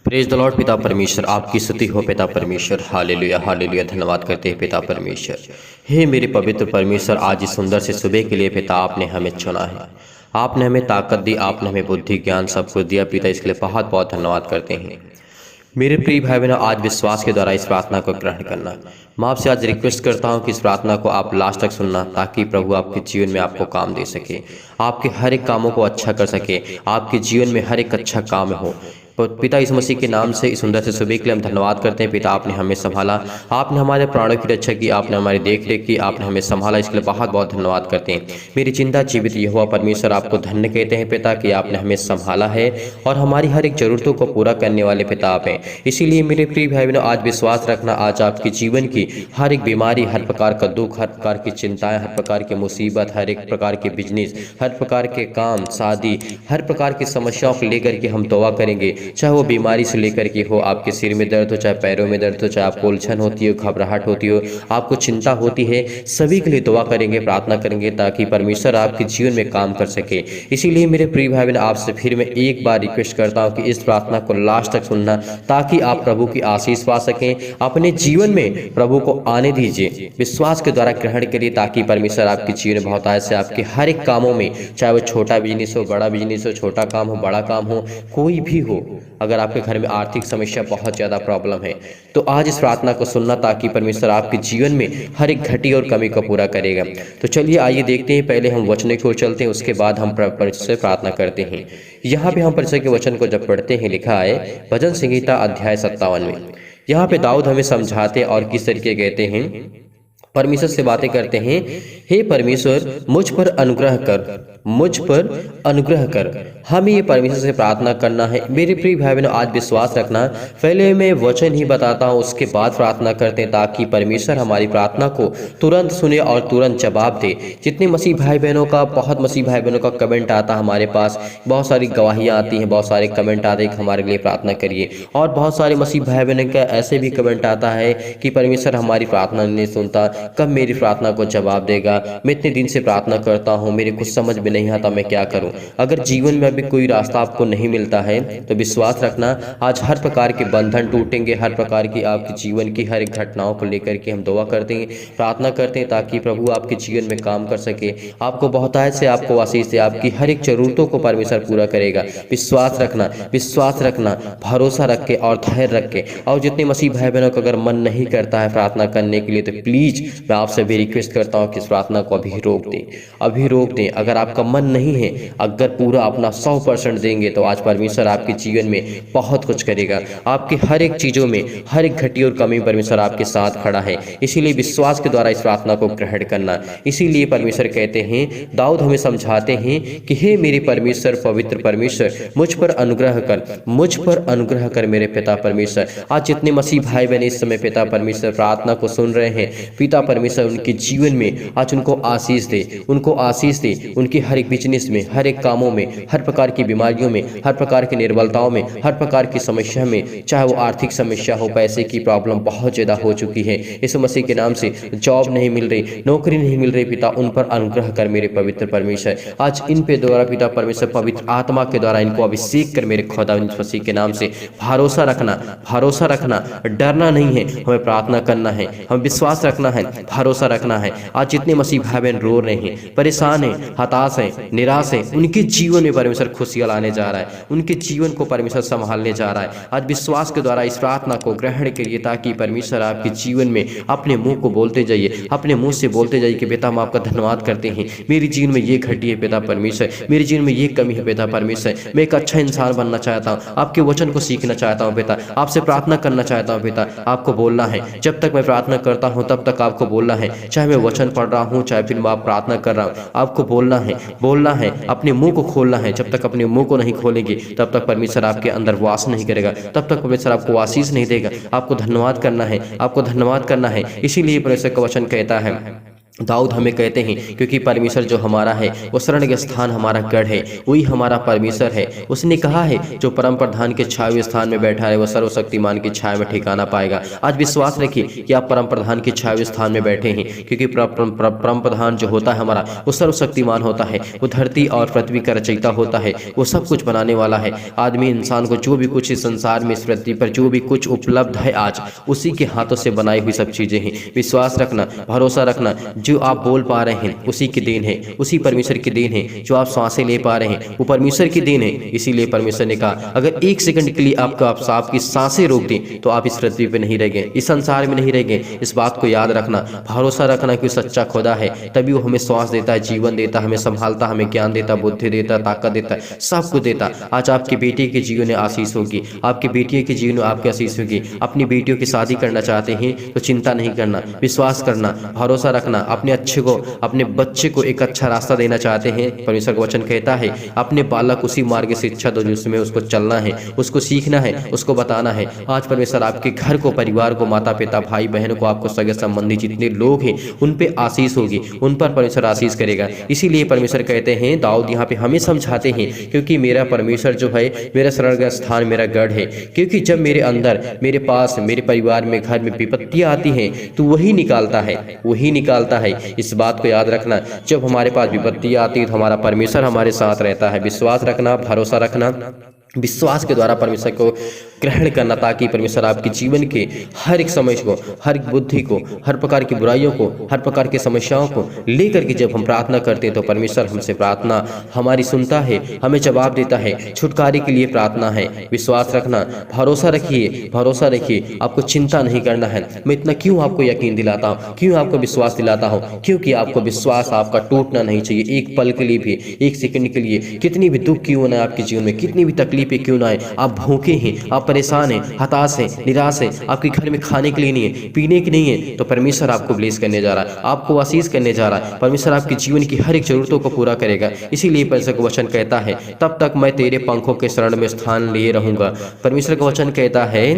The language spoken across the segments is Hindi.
Praise the Lord. पिता परमेश्वर आपकी स्तुति हो पिता परमेश्वर। Hallelujah hallelujah. धन्यवाद करते हैं पिता परमेश्वर। हे मेरे पवित्र परमेश्वर, आज इस सुंदर से सुबह के लिए पिता आपने हमें चुना है। आपने हमें ताकत दी, आपने हमें बुद्धि ज्ञान सब कुछ दिया पिता, इसके लिए बहुत बहुत धन्यवाद करते हैं। मेरे प्रिय भाई बहनों, आज विश्वास के द्वारा इस प्रार्थना को ग्रहण करना। मैं आपसे आज रिक्वेस्ट करता हूं कि इस प्रार्थना को आप लास्ट तक सुनना, ताकि प्रभु आपके जीवन में आपको काम दे सके, आपके हर एक कामों को अच्छा कर सके, आपके जीवन में हर एक अच्छा काम हो। पिता इस मसीह के नाम से इस सुंदर से सुबह के लिए हम धन्यवाद करते हैं। पिता आपने हमें संभाला, आपने हमारे प्राणों की रक्षा की, आपने हमारी देख रेख की, आपने हमें संभाला, इसके लिए बहुत बहुत धन्यवाद करते हैं। मेरी चिंता जीवित यहोवा परमेश्वर आपको धन्य कहते हैं पिता कि आपने हमें संभाला है और हमारी हर एक जरूरतों को पूरा करने वाले पिता आप हैं। इसीलिए मेरे प्रिय भाई बहनों, आज विश्वास रखना, आज आपके जीवन की हर एक बीमारी, हर प्रकार का दुख, हर प्रकार की चिंताएं, हर प्रकार की मुसीबत, हर एक प्रकार के बिजनेस, हर प्रकार के काम, शादी, हर प्रकार की समस्याओं को लेकर के हम दुआ करेंगे। चाहे वो बीमारी से लेकर के हो, आपके सिर में दर्द हो, चाहे पैरों में दर्द हो, चाहे आपको उलझन होती हो, घबराहट होती हो, आपको चिंता होती है, सभी के लिए दुआ करेंगे, प्रार्थना करेंगे, ताकि परमेश्वर आपके जीवन में काम कर सके। इसीलिए मेरे प्रिय भाई बहन, आपसे फिर मैं एक बार रिक्वेस्ट करता हूँ कि इस प्रार्थना को लास्ट तक सुनना, ताकि आप प्रभु की आशीष पा सकें। अपने जीवन में प्रभु को आने दीजिए, विश्वास के द्वारा ग्रहण करिए, ताकि परमेश्वर आपके जीवन में बहुत से आपके हर एक कामों में, चाहे वो छोटा बिजनेस हो, बड़ा बिजनेस हो, छोटा काम हो, बड़ा काम हो, कोई भी हो, अगर आपके घर में आर्थिक समस्या, बहुत ज़्यादा प्रॉब्लम है, तो आज इस प्रार्थना को सुनना, ताकि परमेश्वर आपके जीवन में हर एक घटी और कमी को पूरा करेगा। तो चलिए आइए देखते हैं, पहले हम वचन की ओर चलते हैं, उसके बाद हम परमेश्वर से प्रार्थना करते हैं। यहाँ पे हम परमेश्वर के वचन को जब पढ़ते हैं, लिखा है भजन संहिता अध्याय 57 में। यहाँ पे दाऊद हमें समझाते और किस तरीके कहते हैं, परमेश्वर से बातें करते हैं, हे परमेश्वर मुझ पर अनुग्रह कर, मुझ पर अनुग्रह कर। हमें ये परमेश्वर से प्रार्थना करना है। मेरे प्रिय भाई बहनों, आज विश्वास रखना, पहले मैं वचन ही बताता हूँ, उसके बाद प्रार्थना करते हैं, ताकि परमेश्वर हमारी प्रार्थना को तुरंत सुने और तुरंत जवाब दे। जितने मसीह भाई बहनों का, बहुत मसीह भाई बहनों का कमेंट आता है हमारे पास, बहुत सारी गवाहियाँ आती हैं, बहुत सारे कमेंट आते हैं कि हमारे लिए प्रार्थना करिए, और बहुत सारे मसीह भाई बहनों का ऐसे भी कमेंट आता है कि परमेश्वर हमारी प्रार्थना नहीं सुनता, कब मेरी प्रार्थना को जवाब देगा, मैं इतने दिन से प्रार्थना करता हूँ, मेरे कुछ समझ में नहीं आता, मैं क्या करूँ। अगर जीवन में अभी कोई रास्ता आपको नहीं मिलता है, तो विश्वास रखना, आज हर प्रकार के बंधन टूटेंगे, हर प्रकार की आपके जीवन की हर एक घटनाओं को लेकर के हम दुआ करते हैं, प्रार्थना करते हैं, ताकि प्रभु आपके जीवन में काम कर सके, आपको बहुतायत से आपको आशीष से आपकी हर एक जरूरतों को परमेश्वर पूरा करेगा। विश्वास रखना, विश्वास रखना, भरोसा रख के और धैर्य रख के। और जितने मसीह भाई बहनों को अगर मन नहीं करता है प्रार्थना करने के लिए, तो प्लीज मैं आपसे भी रिक्वेस्ट करता हूँ कि इस प्रार्थना को अभी रोक दें, अभी रोक दें। अगर आपका मन नहीं है, अगर पूरा अपना 100% देंगे, तो आज परमेश्वर आपके जीवन में बहुत कुछ करेगा। आपकी हर एक चीज़ों में, हर एक घटी और कमी परमेश्वर आपके साथ खड़ा है। इसीलिए विश्वास के द्वारा इस प्रार्थना को ग्रहण करना। इसीलिए परमेश्वर कहते हैं, दाऊद हमें समझाते हैं कि हे मेरे परमेश्वर, पवित्र परमेश्वर, मुझ पर अनुग्रह कर, मुझ पर अनुग्रह कर मेरे पिता परमेश्वर। आज जितने मसीह भाई बहन इस समय पिता परमेश्वर प्रार्थना को सुन रहे हैं, पिता परमेश्वर उनके जीवन में आज उनको आशीष दे, उनको आशीष दे, उनके हर एक बिजनेस में, हर एक कामों में, हर प्रकार की बीमारियों में, हर प्रकार की निर्बलताओं में, हर प्रकार की समस्या में, चाहे वो आर्थिक समस्या हो, पैसे की प्रॉब्लम बहुत ज़्यादा हो चुकी है, इस मसीह के नाम से जॉब नहीं मिल रही, नौकरी नहीं मिल रही, पिता उन पर अनुग्रह कर मेरे पवित्र परमेश्वर। आज इन पे द्वारा पिता परमेश्वर पवित्र आत्मा के द्वारा इनको अभिषेक कर मेरे खुदा मसीह के नाम से। भरोसा रखना, भरोसा रखना, डरना नहीं है, हमें प्रार्थना करना है, हमें विश्वास रखना है, भरोसा रखना है। आज जितने मसीह भाई बहन रो रहे हैं, परेशान हैं, हताश हैं, निराश हैं, उनके जीवन में परमेश्वर खुशियां लाने जा रहा है, उनके जीवन को परमेश्वर संभालने जा रहा है। आज विश्वास के द्वारा इस प्रार्थना को ग्रहण करिए, ताकि परमेश्वर आपके जीवन में अपने मुंह को बोलते जाइए, अपने मुंह से बोलते जाइए कि पिता हम आपका धन्यवाद करते हैं, मेरे जीवन में ये घटी है पिता परमेश्वर, मेरे जीवन में ये कमी है पिता परमेश्वर, मैं एक अच्छा इंसान बनना चाहता हूँ, आपके वचन को सीखना चाहता हूँ पिता, आपसे प्रार्थना करना चाहता हूँ पिता। आपको बोलना है, जब तक मैं प्रार्थना करता हूँ तब तक आपको बोलना है, चाहे मैं वचन पढ़ रहा हूँ, चाहे फिर मैं प्रार्थना कर रहा हूँ, आपको बोलना है, बोलना है, अपने मुंह को खोलना है। जब तक अपने मुंह को नहीं खोलेंगे, तब तक परमेश्वर आपके अंदर वास नहीं करेगा, तब तक परमेश्वर आपको आशीष नहीं देगा। आपको धन्यवाद करना है, आपको धन्यवाद करना है। इसीलिए परमेश्वर का वचन कहता है, दाऊद हमें कहते हैं क्योंकि परमेश्वर जो हमारा है वो शरण के स्थान हमारा गढ़ है, वही हमारा परमेश्वर है। उसने कहा है जो परम प्रधान के छाए स्थान में बैठा है वह सर्वशक्तिमान की छाया में ठिकाना पाएगा। आज विश्वास रखिए कि आप परम प्रधान के छाए स्थान में बैठे हैं, क्योंकि परम प्रधान जो होता है हमारा वो सर्वशक्तिमान होता है, वो धरती और पृथ्वी का रचयिता होता है, वो सब कुछ बनाने वाला है। आदमी इंसान को जो भी कुछ इस संसार में, इस पृथ्वी पर जो भी कुछ उपलब्ध है आज उसी के हाथों से बनाई हुई सब चीजें हैं। विश्वास रखना, भरोसा रखना, जो आप बोल पा रहे हैं उसी की देन है, उसी परमेश्वर की देन है। जो आप सांसें ले पा रहे हैं वो परमेश्वर की देन है। इसीलिए परमेश्वर ने कहा अगर एक सेकंड के लिए आपकी सांसें रोक दें तो आप इस पृथ्वी पे नहीं रह गए, इस संसार में नहीं रह गए। इस बात को याद रखना, भरोसा रखना कि सच्चा खुदा है, तभी वो हमें श्वास देता है, जीवन देता, हमें संभालता, हमें ज्ञान देता, बुद्धि देता, ताकत देता, सब कुछ देता। आज आपकी बेटी के जीवन में आशीष होगी, आपकी बेटियों के जीवन में आपकी आशीष होगी। अपनी बेटियों की शादी करना चाहते हैं तो चिंता नहीं करना, विश्वास करना, भरोसा रखना। अपने अपने बच्चे को एक अच्छा रास्ता देना चाहते हैं, परमेश्वर का वचन कहता है अपने बालक उसी मार्ग से शिक्षा दो जिसमें उसको चलना है, उसको सीखना है, उसको बताना है। आज परमेश्वर आपके घर को, परिवार को, माता पिता, भाई बहन को, आपको सगे संबंधी जितने लोग हैं उन पे आशीष होगी, उन पर परमेश्वर आशीष करेगा। इसीलिए परमेश्वर कहते हैं, दाऊद यहाँ पे हमें समझाते हैं क्योंकि मेरा परमेश्वर जो है मेरा शरण का स्थान, मेरा गढ़ है। क्योंकि जब मेरे अंदर, मेरे पास, मेरे परिवार में, घर में विपत्तियां आती हैं तो वही निकालता है, वही निकालता है। इस बात को याद रखना, जब हमारे पास विपत्तियां आती है तो हमारा परमेश्वर हमारे साथ रहता है। विश्वास रखना, भरोसा रखना, विश्वास के द्वारा परमेश्वर को ग्रहण करना, ताकि परमेश्वर आपके जीवन के हर एक समय को, हर एक बुद्धि को, हर प्रकार की बुराइयों को, हर प्रकार की समस्याओं को लेकर के जब हम प्रार्थना करते हैं तो परमेश्वर हमसे प्रार्थना हमारी सुनता है, हमें जवाब देता है। छुटकारे के लिए प्रार्थना है। विश्वास रखना, भरोसा रखिए, भरोसा रखिए, आपको चिंता नहीं करना है। मैं इतना क्यों आपको यकीन दिलाता हूँ, क्यों आपको विश्वास दिलाता हूँ? क्योंकि आपको विश्वास आपका टूटना नहीं चाहिए, एक पल के लिए भी, एक सेकंड के लिए। कितनी भी दुख क्यों ना आपके जीवन में, कितनी भी तकलीफ पे क्यों ना आए, आप भूखे हैं, आप परेशान हैं, हताश हैं, निराश हैं, आपके घर में खाने के लिए नहीं है, पीने के नहीं है, तो परमेश्वर आपको ब्लेस करने जा रहा है, आपको आशीष करने जा रहा है। परमेश्वर आपके जीवन की हर एक जरूरतों को पूरा करेगा। इसीलिए परमेश्वर का वचन कहता है तब तक मैं तेरे पंखों के शरण में स्थान लिए रहूंगा। परमेश्वर का वचन कहता है,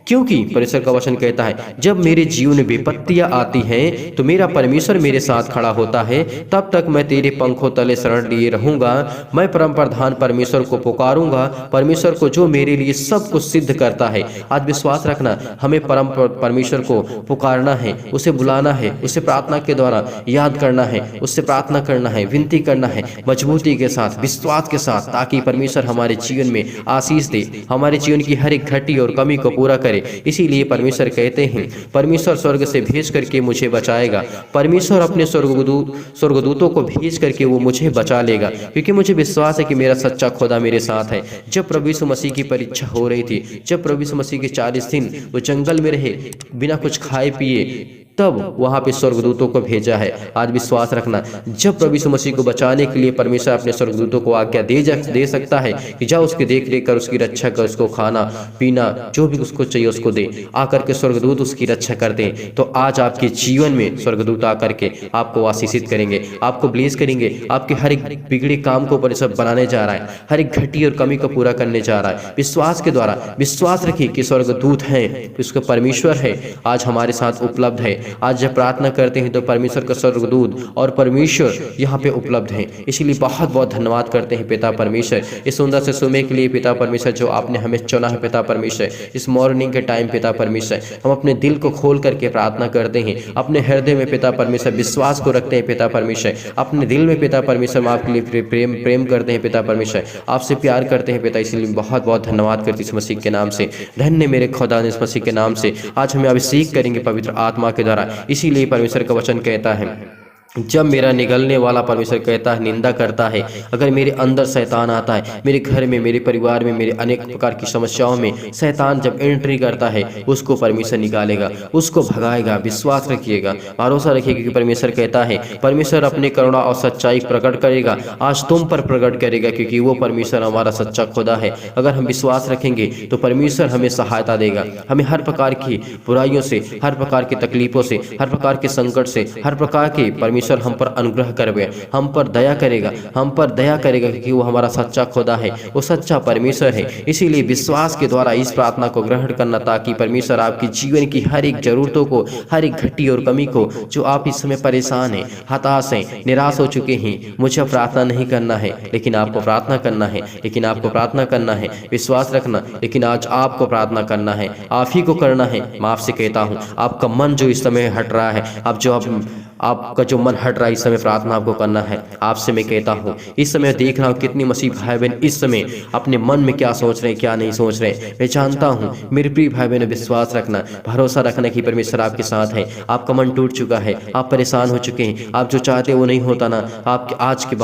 क्योंकि परमेश्वर का वचन कहता है जब मेरे जीवन में विपत्तियां आती हैं तो मेरा परमेश्वर मेरे साथ खड़ा होता है। तब तक मैं तेरे पंखों तले शरण लिए रहूंगा। मैं परम प्रधान परमेश्वर को पुकारूंगा, परमेश्वर को जो मेरे लिए सब कुछ सिद्ध करता है। आज विश्वास रखना, हमें परम परमेश्वर को पुकारना है, उसे बुलाना है, उसे प्रार्थना के द्वारा याद करना है, उससे प्रार्थना करना है, विनती करना है मजबूती के साथ, विश्वास के साथ, ताकि परमेश्वर हमारे जीवन में आशीष दे, हमारे जीवन की हर एक घटी और कमी को पूरा करे। इसीलिए परमेश्वर कहते हैं परमेश्वर स्वर्ग से भेज करके मुझे बचाएगा। परमेश्वर अपने स्वर्गदूतों को भेज करके वो मुझे बचा लेगा, क्योंकि मुझे विश्वास है कि मेरा सच्चा खुदा मेरे साथ है। जब प्रभु यीशु मसीह की परीक्षा हो रही थी, जब प्रभु यीशु मसीह के 40 दिन वो जंगल में रहे बिना कुछ खाए पिए, तब वहां पे स्वर्गदूतों को भेजा है। आज विश्वास रखना, जब प्रभु यीशु मसीह को बचाने के लिए परमेश्वर अपने स्वर्गदूतों को आज्ञा दे सकता है कि जाओ उसकी देख रेख कर, उसकी रक्षा कर, उसको खाना पीना जो भी उसको चाहिए उसको दे। आकर के स्वर्गदूत उसकी रक्षा कर दें, तो आज आपके जीवन में स्वर्गदूत आकर के आपको आशीषित करेंगे, आपको ब्लेस करेंगे। आपके हर एक बिगड़े काम को परमेश्वर बनाने जा रहा है, हर एक घटी और कमी को पूरा करने जा रहा है। विश्वास के द्वारा विश्वास रखिए कि स्वर्गदूत है, उसका परमेश्वर है, आज हमारे साथ उपलब्ध है। आज जब प्रार्थना करते हैं तो परमेश्वर का स्वर्गदूत और परमेश्वर यहाँ पे उपलब्ध हैं। इसीलिए बहुत बहुत धन्यवाद करते हैं पिता परमेश्वर इस सुंदर से समय के लिए। पिता परमेश्वर जो आपने हमें चुना है पिता परमेश्वर, इस मॉर्निंग के टाइम पिता परमेश्वर, हम अपने दिल को खोल करके प्रार्थना करते हैं, अपने हृदय में पिता परमेश्वर विश्वास को रखते हैं पिता परमेश्वर, अपने दिल में पिता परमेश्वर हम आपके लिए प्रेम करते हैं पिता परमेश्वर, आपसे प्यार करते हैं पिता। इसलिए बहुत बहुत धन्यवाद करते इस मसीह के नाम से। धन्य मेरे खुदा ने इस मसीह के नाम से आज हमें अभिषेक करेंगे पवित्र आत्मा के द्वारा। इसीलिए परमेश्वर का वचन कहता है जब मेरा निगलने वाला परमेश्वर कहता है निंदा करता है, अगर मेरे अंदर शैतान आता है, मेरे घर में, मेरे परिवार में, मेरे अनेक प्रकार की समस्याओं में शैतान जब एंट्री करता है, उसको परमेश्वर निकालेगा, उसको भगाएगा। विश्वास रखिएगा, भरोसा रखिएगा कि परमेश्वर कहता है परमेश्वर अपनी करुणा और सच्चाई प्रकट करेगा, आज तुम पर प्रकट करेगा, क्योंकि वो परमेश्वर हमारा सच्चा खुदा है। अगर हम विश्वास रखेंगे तो परमेश्वर हमें सहायता देगा, हमें हर प्रकार की बुराइयों से, हर प्रकार की तकलीफों से, हर प्रकार के संकट से, हर प्रकार के परमेश्वर परमेश्वर हम पर अनुग्रह करेगा, हम पर दया करेगा, हम पर दया करेगा, क्योंकि वो हमारा सच्चा खुदा है, वो सच्चा परमेश्वर है। इसीलिए विश्वास के द्वारा इस प्रार्थना को ग्रहण करना, ताकि परमेश्वर आपकी जीवन की हर एक जरूरतों को, हर एक घटी और कमी को, जो आप इस समय परेशान हैं, हताश हैं, निराश हो चुके हैं, मुझे प्रार्थना नहीं करना है, लेकिन आपको प्रार्थना करना है, लेकिन आपको प्रार्थना करना है, विश्वास रखना, लेकिन आज आपको प्रार्थना करना है, आप ही को करना है। मैं आपसे कहता हूँ, आपका मन जो इस समय हट रहा है, आपका जो मन हट रहा है, इस समय प्रार्थना आपको करना है। आपसे मैं कहता हूँ, इस समय देख रहा हूँ कितनी मसीह भाई बहन इस समय अपने मन में क्या सोच रहे हैं, क्या नहीं सोच रहे हैं। मैं जानता हूँ मेरे प्रिय भाई बहन, विश्वास रखना, भरोसा रखना कि परमेश्वर आपके साथ है। आपका मन टूट चुका है, आप परेशान हो चुके हैं, आप जो चाहते वो नहीं होता ना, आपके आज के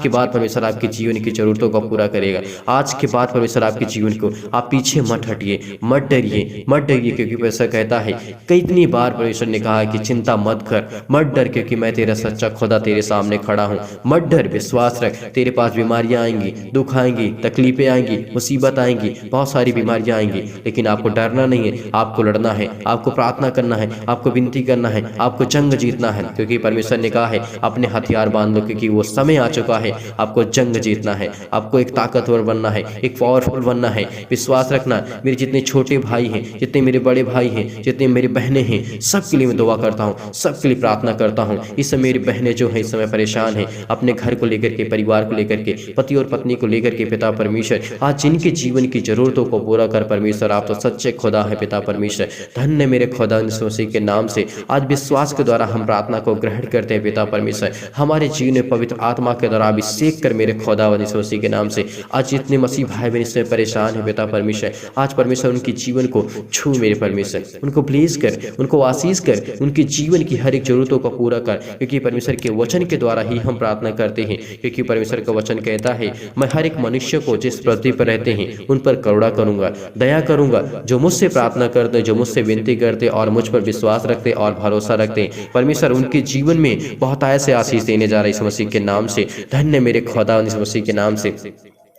बाद परमेश्वर आपके जीवन की जरूरतों को पूरा करेगा। आज के बाद परमेश्वर आपके जीवन को, आप पीछे मत हटिए, मत डरिए, मत डरिए, क्योंकि परमेश्वर कहता है, कितनी बार परमेश्वर ने कहा कि चिंता मत कर, मत डर, क्योंकि मैं तेरा सच्चा खुदा तेरे सामने खड़ा हूँ। मत डर, विश्वास रख। तेरे पास बीमारियां आएंगी, दुख आएंगी, तकलीफें आएंगी, मुसीबत आएंगी, बहुत सारी बीमारियां आएंगी, लेकिन आपको डरना नहीं है, आपको लड़ना है, आपको प्रार्थना करना है, आपको विनती करना है, आपको जंग जीतना है, क्योंकि परमेश्वर ने कहा है अपने हथियार बांध लो, क्योंकि वो समय आ चुका है, आपको जंग जीतना है, आपको एक ताकतवर बनना है, एक पावरफुल बनना है। विश्वास रखना। मेरे जितने छोटे भाई हैं, जितने मेरे बड़े भाई हैं, जितने मेरी बहनें हैं, सबके लिए मैं दुआ करता हूँ, सबके लिए प्रार्थना करता हूँ। इस समय मेरी बहनें जो है इस समय परेशान हैं, अपने घर को लेकर के, परिवार को लेकर के, पति और पत्नी को लेकर के। पिता परमेश्वर, आज जिनके जीवन की जरूरतों को पूरा कर परमेश्वर, आप तो सच्चे खुदा है पिता परमेश्वर। धन्य मेरे खुदा यीशु मसीह के नाम से आज विश्वास के द्वारा हम प्रार्थना को ग्रहण करते हैं पिता परमेश्वर। हमारे जीवन में पवित्र आत्मा के द्वारा अभिषेक कर मेरे खुदा यीशु मसीह के नाम से। आज जितने मसीह भाई बहन इसमें परेशान है पिता परमेश्वर, आज परमेश्वर उनके जीवन को छू मेरे परमेश्वर, उनको ब्लेस कर, उनको आशीष कर, उनके जीवन की हर एक जरूरतों को पूरा कर, क्योंकि परमेश्वर के वचन के द्वारा ही हम प्रार्थना करते हैं। क्योंकि परमेश्वर का वचन कहता है, मैं हर एक मनुष्य को जिस पृथ्वी पर रहते हैं उन पर करुणा करूंगा, दया करूंगा। जो मुझसे प्रार्थना करते, जो मुझसे विनती करते और मुझ पर विश्वास रखते और भरोसा रखते, परमेश्वर उनके जीवन में बहुत ऐसे आशीष देने जा रहे हैं इस मसीह के नाम से। धन्य मेरे खुदा इस मसीह के नाम से।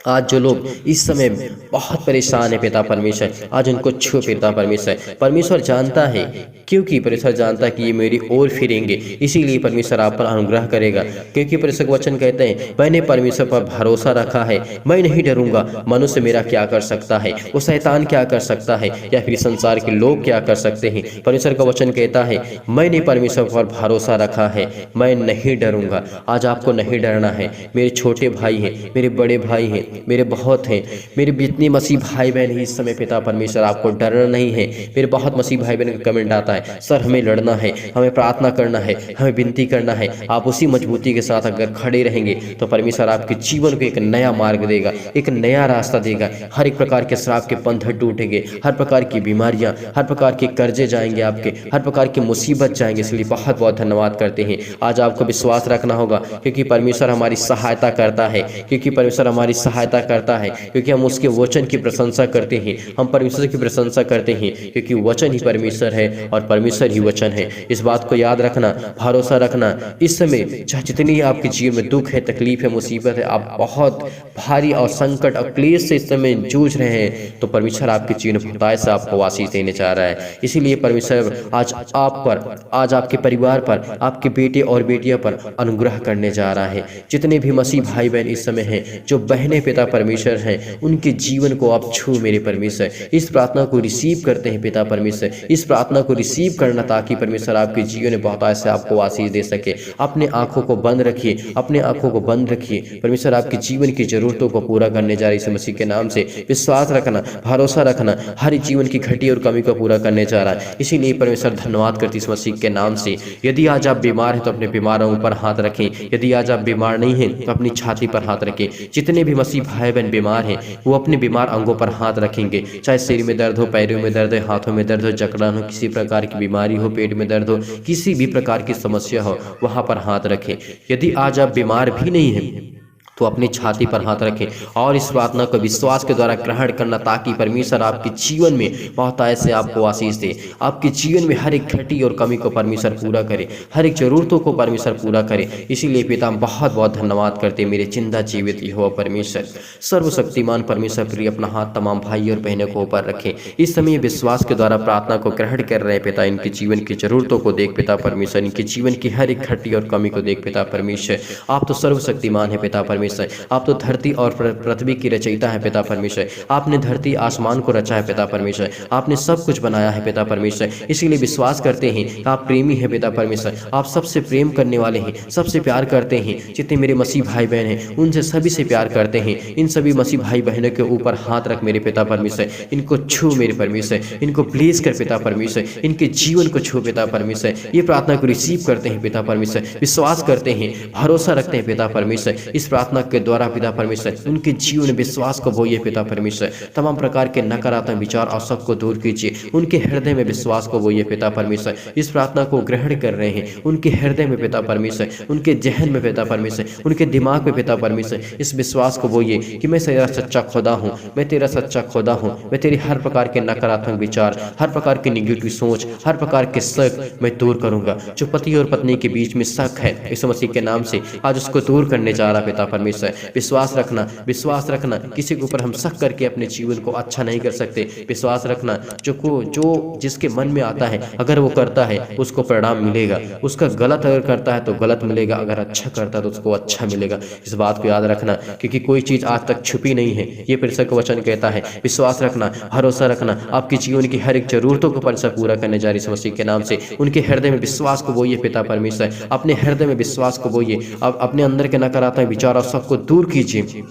आज जो लोग इस समय बहुत परेशान है पिता परमेश्वर, आज उनको छू पिता परमेश्वर। परमेश्वर जानता है, क्योंकि परमेश्वर जानता है कि ये मेरी ओर फिरेंगे, इसीलिए परमेश्वर आप पर अनुग्रह करेगा। क्योंकि परमेश्वर का वचन कहते हैं, मैंने परमेश्वर पर भरोसा रखा है, मैं नहीं डरूंगा। मनुष्य मेरा क्या कर सकता है, वो शैतान क्या कर सकता है, या फिर संसार के लोग क्या कर सकते हैं। परमेश्वर का वचन कहता है, मैंने परमेश्वर पर भरोसा रखा है, मैं नहीं डरूंगा। आज आपको नहीं डरना है। मेरे छोटे भाई हैं, मेरे बड़े भाई हैं, मेरे बहुत हैं, मेरे जितने मसीह भाई बहन इस समय पिता परमेश्वर, आपको डरना नहीं है। मेरे बहुत मसीह भाई बहन का कमेंट आता है, सर हमें लड़ना है, हमें प्रार्थना करना है, हमें विनती करना है। आप उसी मजबूती के साथ अगर खड़े रहेंगे तो परमेश्वर आपके जीवन को एक नया मार्ग देगा, एक नया रास्ता देगा। हर एक प्रकार के श्राप के पंथ टूटेंगे, हर प्रकार की बीमारियां, हर प्रकार के कर्जे जाएंगे आपके, हर प्रकार की मुसीबत जाएंगे। इसलिए बहुत बहुत धन्यवाद करते हैं। आज आपको विश्वास रखना होगा, क्योंकि परमेश्वर हमारी सहायता करता है, क्योंकि परमेश्वर हमारी सहायता करता है, क्योंकि हम उसके वचन की प्रशंसा करते हैं, हम परमेश्वर की प्रशंसा करते हैं, क्योंकि वचन ही परमेश्वर है और परमेश्वर ही वचन है। इस बात को याद रखना, भरोसा रखना। इस समय चाहे जितनी आपके जीवन में दुख है, तकलीफ है, मुसीबत है, आप बहुत भारी और संकट और क्लेश से इस समय जूझ रहे हैं, तो परमेश्वर आपके जीवन में बहुत से आपको आशीष देने जा रहा है। इसीलिए परमेश्वर आज आप पर, आज आपके परिवार पर, आपके बेटे और बेटियों पर अनुग्रह करने जा रहा है। जितने भी मसीह भाई बहन इस समय हैं, जो बहनें पिता परमेश्वर हैं, उनके जीवन को आप छू मेरे परमेश्वर। इस प्रार्थना को रिसीव करते हैं पिता परमेश्वर, इस प्रार्थना को रिसीव करना, ताकि परमेश्वर आपके जीवन में बहुत ऐसे आपको आशीष दे सके। अपने आंखों को बंद रखिए, अपने आंखों को बंद रखिए। परमेश्वर आपके जीवन की जरूरतों को पूरा करने जा रही है मसीह के नाम से। विश्वास रखना, भरोसा रखना, हर जीवन की घटी और कमी को पूरा करने जा रहा है। इसीलिए परमेश्वर धन्यवाद करती है इस मसीह के नाम से। यदि आज आप बीमार हैं तो अपने बीमारों पर हाथ रखें, यदि आज आप बीमार नहीं हैं तो अपनी छाती पर हाथ रखें। जितने भी मसीह भाई बहन बीमार हैं, वो अपने बीमार अंगों पर हाथ रखेंगे। चाहे सिर में दर्द हो, पैरों में दर्द हो, हाथों में दर्द हो, जकड़न हो, किसी प्रकार की बीमारी हो, पेट में दर्द हो, किसी भी प्रकार की समस्या हो, वहां पर हाथ रखें। यदि आज आप बीमार भी नहीं हैं, तो अपनी छाती पर हाथ रखें और इस प्रार्थना को विश्वास के द्वारा ग्रहण करना, ताकि परमेश्वर आपके जीवन में बहुत ऐसे आपको आशीष दे। आपके जीवन में हर एक घटी और कमी को परमेश्वर पूरा करे, हर एक जरूरतों को परमेश्वर पूरा करे। इसीलिए पिता हम बहुत बहुत धन्यवाद करते हैं मेरे जिंदा जीवित यहोवा परमेश्वर। सर्वशक्तिमान परमेश्वर प्रिय अपना हाथ तमाम भाई और बहनों को ऊपर रखें। इस समय विश्वास के द्वारा प्रार्थना को ग्रहण कर रहे हैं पिता। इनके जीवन की जरूरतों को देख पिता परमेश्वर, इनके जीवन की हर एक घटी और कमी को देख पिता परमेश्वर। आप तो सर्वशक्तिमान है पिता परमेश्वर, आप तो धरती और पृथ्वी की रचयिता है पिता परमेश्वर। आपने धरती आसमान को रचा है पिता परमेश्वर, आपने सब कुछ बनाया है पिता परमेश्वर। इसीलिए विश्वास करते हैं कि आप प्रेमी है पिता परमेश्वर, आप सबसे प्रेम करने वाले हैं, सबसे प्यार करते हैं। जितने मेरे मसीह भाई बहन हैं उनसे सभी से प्यार करते हैं। इन सभी मसीह भाई बहनों के ऊपर हाथ रख मेरे पिता परमेश्वर, इनको छू मेरे परमेश्वर, इनको ब्लेस कर पिता परमेश्वर, इनके जीवन को छू पिता परमेश्वर। ये प्रार्थना को रिसीव करते हैं पिता परमेश्वर, विश्वास करते हैं, भरोसा रखते हैं पिता परमेश्वर। इस प्रार्थना के द्वारा पिता परमेश्वर उनके जीवन में विश्वास को बोइए पिता परमेश्वर। तमाम प्रकार के नकारात्मक विचार और सब को दूर कीजिए, उनके हृदय में विश्वास को बोइए पिता परमेश्वर। इस प्रार्थना को ग्रहण कर रहे हैं उनके हृदय में पिता परमेश्वर, उनके जहन में पिता परमेश्वर, उनके दिमाग में पिता परमेश्वर। इस विश्वास को बोइए कि मैं तेरा सच्चा खुदा हूँ, मैं तेरा सच्चा खुदा हूँ। मैं तेरी हर प्रकार के नकारात्मक विचार, हर प्रकार की निगेटिव सोच, हर प्रकार के शक मैं दूर करूंगा। जो पति और पत्नी के बीच में शक है, इस मसीह के नाम से आज उसको दूर करने जा रहा पिता परमेश्वर। विश्वास रखना, विश्वास रखना। किसी के ऊपर हम शक करके अपने जीवन को अच्छा नहीं कर सकते। विश्वास रखना, जो जिसके मन में आता है अगर वो करता है उसको परिणाम मिलेगा। उसका गलत अगर करता है तो गलत मिलेगा, अगर अच्छा करता है तो उसको अच्छा मिलेगा। इस बात को याद रखना, क्योंकि कोई चीज आज तक छुपी नहीं है, ये परमेश्वर का वचन कहता है। विश्वास रखना, भरोसा रखना, आपके जीवन की हर एक जरूरतों को परमेश्वर पूरा करने जा रही है मसीह के नाम से। उनके हृदय में विश्वास को बोइए पिता परमेश्वर, अपने हृदय में विश्वास को बोइए। अब अपने अंदर के नकारात्मक विचार और सबको दूर कीजिए।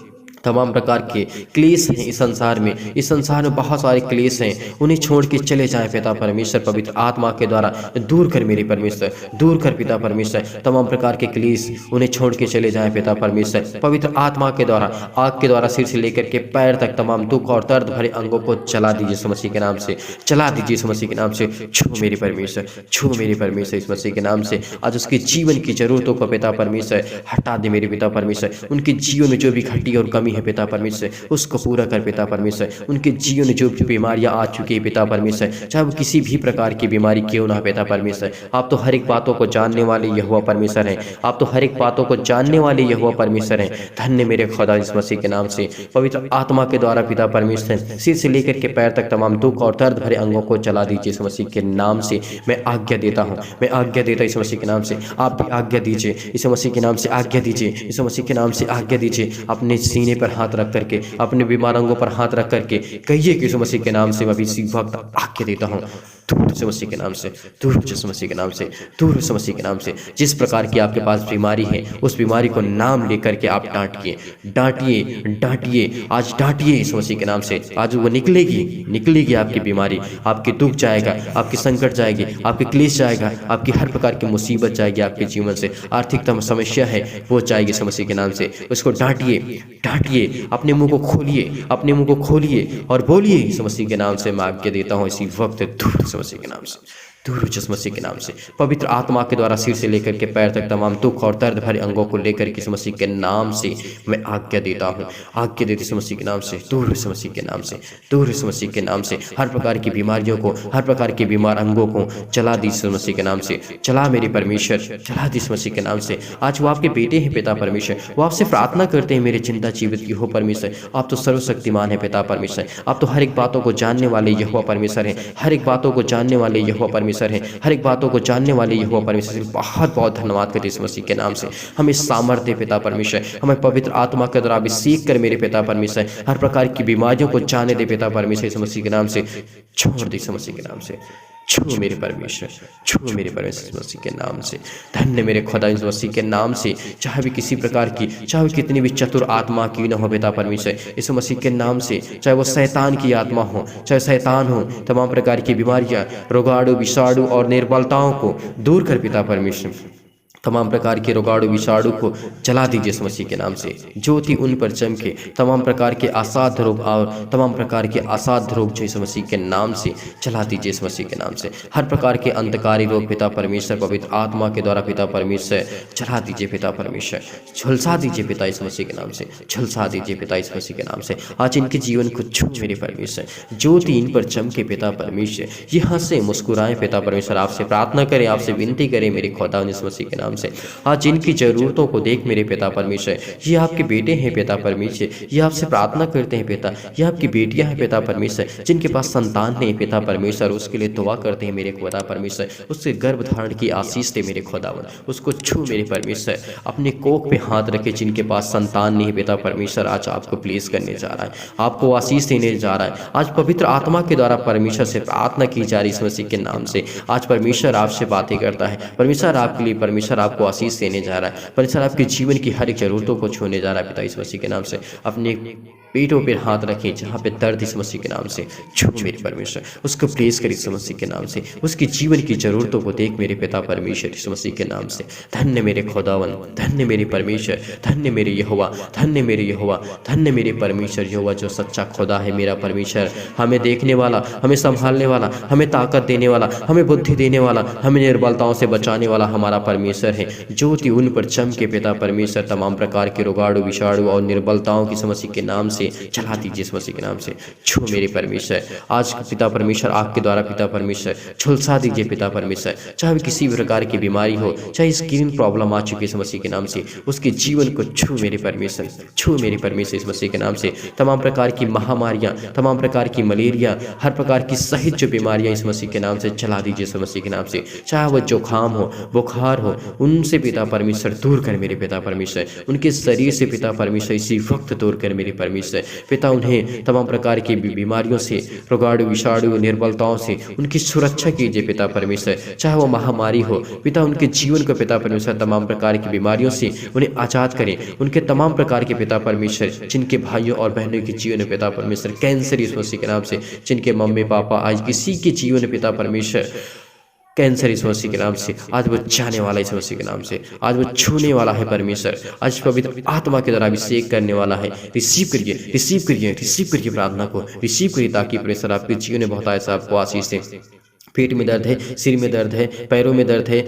तमाम प्रकार के क्लेश हैं इस संसार में बहुत सारे क्लेश हैं, उन्हें छोड़ के चले जाएं पिता परमेश्वर। पवित्र आत्मा के द्वारा दूर कर मेरे परमेश्वर, दूर कर पिता परमेश्वर। तमाम प्रकार के क्लेश उन्हें छोड़ के चले जाएं पिता परमेश्वर। पवित्र आत्मा के द्वारा, आग के द्वारा सिर से लेकर के पैर तक तमाम दुख और दर्द भरे अंगों को चला दीजिए इस मसीह के नाम से, चला दीजिए इस मसीह के नाम से। छू मेरे परमेश्वर, छू मेरे परमेश्वर इस मसीह के नाम से। आज उसके जीवन की जरूरतों को पिता परमेश्वर हटा दे मेरे पिता परमेश्वर। उनके जीवन में जो भी घटी और कमी है पिता परमेश्वर उसको पूरा कर पिता परमेश्वर। उनके जीवन में जो भी बीमारियां आ चुकी है पिता परमेश्वर, चाहे वो किसी भी प्रकार की बीमारी क्यों ना पिता परमेश्वर, आप तो हर एक बातों को जानने वाले यहोवा परमेश्वर हैं। आप तो हर एक बातों को जानने वाले यहोवा परमेश्वर हैं। धन्य मेरे खुदा इस मसीह के नाम से। पवित्र आत्मा के द्वारा पिता परमेश्वर सिर से लेकर के पैर तक तमाम दुख और दर्द भरे अंगों को चला दीजिए इस मसीह के नाम से। मैं आज्ञा देता हूँ, मैं आज्ञा देता इस मसीह के नाम से। आप भी आज्ञा दीजिए इस मसीह के नाम से, आज्ञा दीजिए इस मसीह के नाम से, आज्ञा दीजिए। अपने सीने पर हाथ रख करके, अपने बीमार अंगों पर हाथ रख करके कहिए कि यीशु मसीह के नाम से मैं भी इसी वक्त आज्ञा देता हूँ, दूर से मसीह के नाम से, दूर से मसीह के नाम से, दूर से मसीह के नाम से। जिस प्रकार की आपके पास बीमारी है उस बीमारी को नाम लेकर के आप डांटिए, डांटिए, डांटिए, आज डांटिए इस मसीह के नाम से। आज वो निकलेगी, निकलेगी आपकी बीमारी, आपके दुख जाएगा, आपकी संकट जाएगी, आपके क्लेश जाएगा, आपकी हर प्रकार की मुसीबत जाएगी आपके जीवन से। आर्थिक समस्या है वो जाएगी इस मसीह के नाम से। उसको डांटिए, डांटिए, अपने मुंह को खोलिए, अपने मुंह को खोलिए और बोलिए इस मसीह के नाम से मैं आज्ञा देता हूँ इसी वक्त, दूर से मसीह के नाम से, दूर जिस मसीह के नाम से। पवित्र आत्मा के द्वारा सिर से लेकर के पैर तक तमाम दुख और दर्द भरे अंगों को लेकर के इस मसीह के नाम से मैं आज्ञा देता हूँ, आज्ञा देती इस मसीह के नाम से, दूर इस मसीह के नाम से, दूर इस मसीह के नाम से। हर प्रकार की बीमारियों को, हर प्रकार के बीमार अंगों को चला दी इस मसीह के नाम से। चला मेरे परमेश्वर, चला दी इस मसीह के नाम से। आज वो आपके बेटे हैं पिता परमेश्वर, वो आपसे प्रार्थना करते हैं मेरे चिंता जीवित की हो परमेश्वर। आप तो सर्वशक्तिमान है पिता परमेश्वर, आप तो हर एक बातों को जानने वाले यहोवा परमेश्वर हैं, हर एक बातों को जानने वाले यहोवा परमेश्वर हैं, हर एक बातों को जानने वाले यहोवा परमेश्वर से बहुत बहुत धन्यवाद करते इस मसीह के नाम से। हमें सामर्थ्य पिता परमेश्वर, हमें पवित्र आत्मा के द्वारा अभिषेक कर मेरे पिता परमेश्वर, हर प्रकार की बीमारियों को जाने दे पिता परमेश्वर इस मसीह के नाम से। छोड़ दे इस मसीह के नाम से, छू मेरे परमेश्वर, छू मेरे परमेश्वर इस मसीह के नाम से। धन्य मेरे खुदा इस मसीह के नाम से। चाहे भी किसी प्रकार की, चाहे कितनी भी चतुर आत्मा की न हो पिता परमेश्वर, इस मसीह के नाम से, चाहे वो शैतान की आत्मा हो, चाहे शैतान हो, तमाम प्रकार की बीमारियां, रोगाणु, विषाणु और निर्बलताओं को दूर कर पिता परमेश्वर। तमाम प्रकार के रोगाणु विषाणु को जला दीजिए इस मसीह के नाम से। ज्योति उन पर चमके, तमाम प्रकार के असाध्य रोग और तमाम प्रकार के असाध्य रोग जो इस मसीह के नाम से जला दीजिए इस मसीह के नाम से। हर प्रकार के अंधकारी रोग पिता परमेश्वर पवित्र आत्मा के द्वारा पिता परमेश्वर जला दीजिए पिता परमेश्वर, झुलसा दीजिए पिता इस मसीह के नाम से, झुलसा दीजिए पिता इस मसीह के नाम से। आज इनके जीवन को छू मेरे परमेश्वर, ज्योति इन पर चमके पिता परमेश्वर, ये हंसे मुस्कुराएं पिता परमेश्वर, आपसे प्रार्थना करें, आपसे विनती करें मेरे खुदा इस मसीह के नाम से। आज इनकी जरूरतों को देख मेरे पिता परमेश्वर, ये आपके बेटे हैं पिता परमेश्वर, ये आपसे प्रार्थना करते हैं पिता, ये आपकी बेटियां हैं पिता परमेश्वर, जिनके पास संतान नहीं पिता परमेश्वर, उसके लिए दुआ करते हैं मेरे खुदा परमेश्वर, उससे गर्भ धारण की आशीष दे मेरे खुदावन, उसको छू मेरे परमेश्वर, अपने कोख पे हाथ रखे जिनके पास संतान नहीं पिता परमेश्वर, आज आपको प्लीज करने जा रहा है, आपको आशीष देने जा रहा है। आज पवित्र आत्मा के द्वारा परमेश्वर से प्रार्थना की जा रही इस मसीह के नाम से। आज परमेश्वर आपसे बातें करता है, परमेश्वर आपके लिए, परमेश्वर आपको आशीष देने जा रहा है, परमेश्वर आपके जीवन की हर एक जरूरतों को छूने जा रहा है पिता इस मसीह के नाम से। अपने पेटों पर हाथ रखें जहाँ पे दर्द इस मसीह के नाम से, छू मेरे परमेश्वर, उसको प्लेस कर इस मसीह के नाम से, उसकी जीवन की जरूरतों को देख मेरे पिता परमेश्वर इस मसीह के नाम से। धन्य मेरे खुदावन, धन्य मेरे परमेश्वर, धन्य मेरे यहोवा, धन्य मेरे यहोवा, धन्य मेरे परमेश्वर यहोवा जो सच्चा खुदा है मेरा परमेश्वर, हमें देखने वाला, हमें संभालने वाला, हमें ताकत देने वाला, हमें बुद्धि देने वाला, हमें निर्बलताओं से बचाने वाला हमारा परमेश्वर है। ज्योति उन पर चमके पिता परमेश्वर, तमाम प्रकार के रोगाणु विषाणु और निर्बलताओं की मसीह के नाम से चला दीजिए इस मसीह के नाम से। छू मेरे परमेश्वर, आज पिता परमेश्वर आपके द्वारा पिता परमेश्वर झुलसा दीजिए पिता परमेश्वर, चाहे किसी भी प्रकार की बीमारी हो, चाहे स्किन प्रॉब्लम आ चुकी है इस मसीह के नाम से, उसके जीवन को छू मेरे परमेश्वर, छू मेरे परमेश्वर इस मसीह के नाम से। तमाम प्रकार की महामारियां, तमाम प्रकार की मलेरिया, हर प्रकार की सहित जो बीमारियां इस मसीह के नाम से चला दीजिए इस मसीह के नाम से। चाहे वह जुकाम हो, बुखार हो, उनसे पिता परमेश्वर दूर कर मेरे पिता परमेश्वर, उनके शरीर से पिता परमेश्वर इसी वक्त दूर कर मेरे परमेश्वर। पिता उन्हें तमाम प्रकार की बीमारियों से, रोगाणु विषाणु निर्बलताओं से उनकी सुरक्षा कीजिए पिता परमेश्वर, चाहे वो महामारी हो पिता, उनके जीवन को पिता परमेश्वर तमाम प्रकार की बीमारियों से उन्हें आजाद करें। उनके तमाम प्रकार के पिता परमेश्वर, जिनके भाइयों और बहनों के जीवन में पिता परमेश्वर कैंसर इस मसीह के नाम से, जिनके मम्मी पापा आज किसी के जीवन में पिता परमेश्वर कैंसर इस मसीह के नाम से, आज वो जाने वाला इस मसीह के नाम से, आज वो छूने वाला है परमेश्वर, आज पवित्र आत्मा के द्वारा अभिषेक करने वाला है। रिसीव करिए, रिसीव करिए, रिसीव करिए प्रार्थना को, रिसीव करिए ताकि परमेश्वर आपके जीवन में बहुत ऐसा आपको आशीष दे। पेट में दर्द है, सिर में दर्द है, पैरों में दर्द है,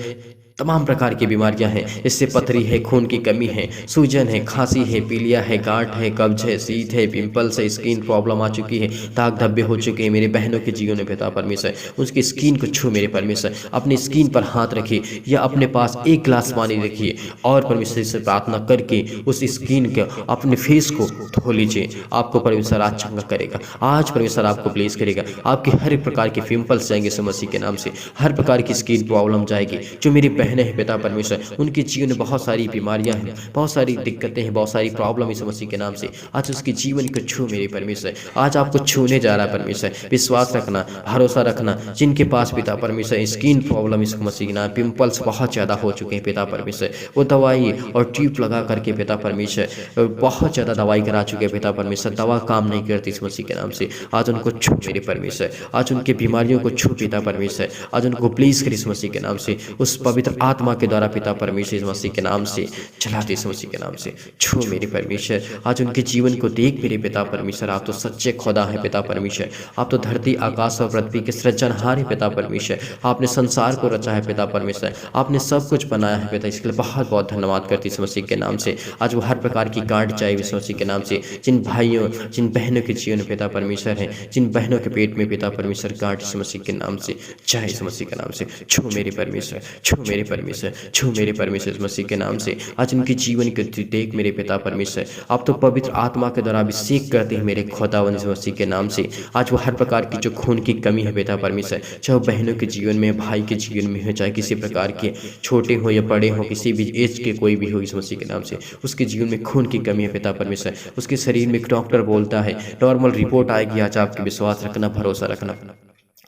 तमाम प्रकार की बीमारियां हैं, इससे पथरी है, खून की कमी है, सूजन है, खांसी है, पीलिया है, गांठ है, कब्ज है, शीत है, पिंपल्स है, स्किन प्रॉब्लम आ चुकी है, दाग धब्बे हो चुके हैं मेरे बहनों के जीवन में पिता परमेश्वर, उसकी स्किन को छू मेरे परमेश्वर, अपनी स्किन पर हाथ रखिए या अपने पास एक गिलास पानी रखिए और परमेश्वर से प्रार्थना करके उस स्किन के अपने फेस को धो लीजिए। आपको परमेश्वर आज चंगा करेगा, आज परमेश्वर आपको ब्लेस करेगा, आपके हर एक प्रकार के पिंपल्स जाएंगे इस मसीह के नाम से, हर प्रकार की स्किन प्रॉब्लम जाएगी। जो मेरी बहनें हैं पिता परमेश्वर, उनके जीवन में बहुत सारी बीमारियां हैं, बहुत सारी दिक्कतें हैं, बहुत सारी प्रॉब्लम इस मसीह के नाम से, आज उसके जीवन को छू मेरे परमेश्वर, आज आपको छूने जा रहा है परमेश्वर। विश्वास रखना, भरोसा रखना, जिनके पास पिता परमेश्वर स्किन प्रॉब्लम इस मसीह के नाम, पिंपल्स बहुत ज़्यादा हो चुके हैं पिता परमेश्वर, वो दवाई और ट्यूब लगा करके पिता परमेश्वर बहुत ज़्यादा दवाई करा चुके हैं पिता परमेश्वर, दवा काम नहीं करती इस मसीह के नाम से, आज उनको छू मेरे परमेश्वर, आज उनके बीमारियों को छू पिता परमेश्वर, आज उनको प्लीज कर इस मसीह के नाम से, उस पवित्र आत्मा के द्वारा पिता परमेश्वर इस मसीह के नाम से चलाते इस मसीह के नाम से, छू मेरे परमेश्वर, आज उनके जीवन को देख मेरे पिता परमेश्वर, आप तो सच्चे खुदा है पिता परमेश्वर, आप तो धरती आकाश और पृथ्वी के सृजनहार है पिता परमेश्वर, आपने संसार को रचा है पिता परमेश्वर, आपने सब कुछ बनाया है पिता, इसके लिए बहुत बहुत धन्यवाद करती इस मसीह के नाम से। आज वो हर प्रकार की गांठ जाए इस मसीह के नाम से, जिन भाइयों जिन बहनों के जीवन में पिता परमेश्वर है, जिन बहनों के पेट में पिता परमेश्वर गांठ इस मसीह के नाम से जाए इस मसीह के नाम से, छू मेरे परमेश्वर, छू मेरे परमेश्वर, छू मेरे परमेश्वर इस मसीह के नाम से, आज उनके जीवन को देख मेरे पिता परमेश्वर, आप तो पवित्र आत्मा के द्वारा अभिषेक करते हैं मेरे खुदावंद इस मसीह के नाम से। आज वो हर प्रकार की जो खून की कमी है पिता परमेश्वर, चाहे बहनों के जीवन में, भाई के जीवन में हो, चाहे किसी प्रकार के छोटे हो या बड़े हो, किसी भी एज के कोई भी हो इस मसीह के नाम से, उसके जीवन में खून की कमी है पिता परमेश्वर, उसके शरीर में डॉक्टर बोलता है नॉर्मल रिपोर्ट आएगी, आज आपके विश्वास रखना, भरोसा रखना,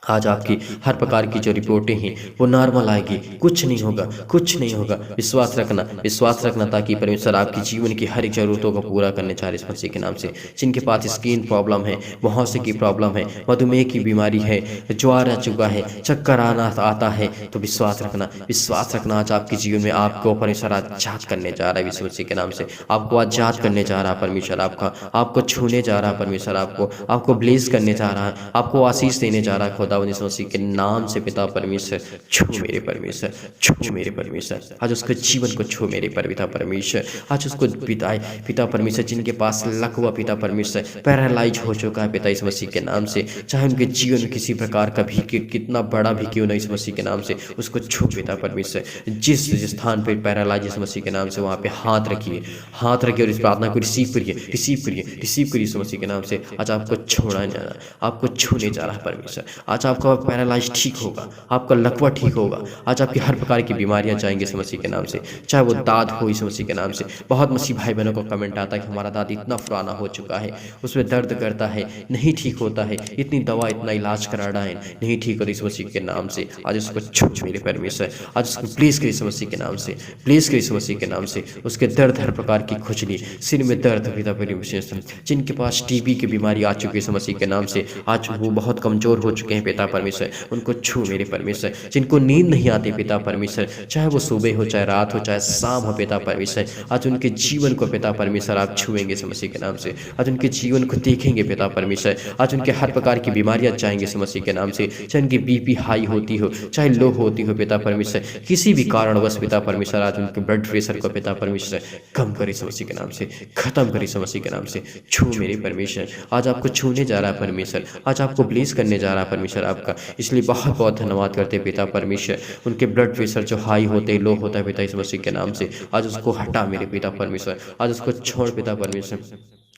आज आपकी हर प्रकार की जो रिपोर्टें हैं वो नॉर्मल आएगी, कुछ नहीं होगा, कुछ नहीं होगा। विश्वास रखना ताकि परमेश्वर आपकी जीवन की हर एक ज़रूरतों को पूरा करने चाह रहे इस मसीह के नाम से। जिनके पास स्किन प्रॉब्लम है, मुहासे की प्रॉब्लम है, मधुमेह की बीमारी है, ज्वार आ चुका है, चक्कर आना आता है, तो विश्वास रखना आज आपके जीवन में आपको परमेश्वर आजाद करने जा रहा है यीशु मसीह के नाम से। आपको आजाद करने जा रहा है परमेश्वर, आपको छूने जा रहा है परमेश्वर, आपको ब्लेस करने जा रहा है, आपको आशीष देने जा रहा है खुदा यीशु मसीह के नाम से। पिता परमेश्वर छू मेरे परमेश्वर, छू मेरे परमेश्वर, आज उसके जीवन को छू मेरे पिता परमेश्वर, आज उसको बिताए पिता परमेश्वर। जिनके पास लकवा पिता परमेश्वर पैरालाइज हो चुका है पिता यीशु मसीह के नाम से, चाहे उनके जीवन में किसी प्रकार का भी कितना बड़ा भी क्यों नहीं यीशु मसीह के नाम से, उसको छू पिता परमेश्वर। जिस स्थान पर पैरालाइज यीशु मसीह के नाम से वहाँ पे हाथ रखिए और इस प्रार्थना को रिसीव करिए यीशु मसीह के नाम से। आज आपको छोड़ा जा रहा है, आपको छूने जा रहा है परमेश्वर। आज आपका पैरालाइज ठीक होगा, आपका लकवा ठीक होगा। आज आपकी हर प्रकार की बीमारियां जाएंगी यीशु मसीह के नाम से, चाहे वो दाद हो यीशु मसीह के नाम से। बहुत मसीह भाई बहनों को कमेंट आता है कि हमारा दाद इतना पुराना हो चुका है, उसमें दर्द करता है, नहीं ठीक होता है, इतनी दवा इतना इलाज करा रहा है, नहीं ठीक होता यीशु मसीह के नाम से। आज उसको छू मेरे परमेश्वर, आज उसको प्लीज करिए यीशु मसीह के नाम से, प्लीज करिए यीशु मसीह के नाम से। उसके दर्द, हर प्रकार की खुजली, सिर में दर्द पिता परमेश्वर, जिनके पास टीबी की बीमारी आ चुकी है यीशु मसीह के नाम से, आज वो बहुत कमजोर हो चुके हैं पिता परमेश्वर, उनको छू मेरे परमेश्वर। जिनको नींद नहीं आती पिता परमेश्वर, चाहे वो सुबह हो, चाहे रात हो, चाहे शाम हो पिता परमेश्वर, आज उनके जीवन को पिता परमेश्वर आप छुएंगे यीशु मसीह के नाम से। आज उनके जीवन को देखेंगे पिता परमेश्वर, आज उनके हर प्रकार की बीमारियां जाएंगे यीशु मसीह के नाम से। चाहे उनकी बीपी हाई होती हो, चाहे लो होती हो पिता परमेश्वर, किसी भी कारणवश पिता परमेश्वर, आज उनके ब्लड प्रेशर को पिता परमेश्वर कम करे यीशु मसीह के नाम से, खत्म करे यीशु मसीह के नाम से। छू मेरे परमेश्वर, आज आपको छूने जा रहा है परमेश्वर, आज आपको ब्लेस करने जा रहा है परमेश्वर आपका। इसलिए बहुत बहुत धन्यवाद करते हैं पिता परमेश्वर। उनके ब्लड प्रेशर जो हाई होते हैं, लो होता है पिता यीशु मसीह के नाम से, आज उसको हटा मेरे पिता परमेश्वर, आज उसको छोड़ पिता परमेश्वर,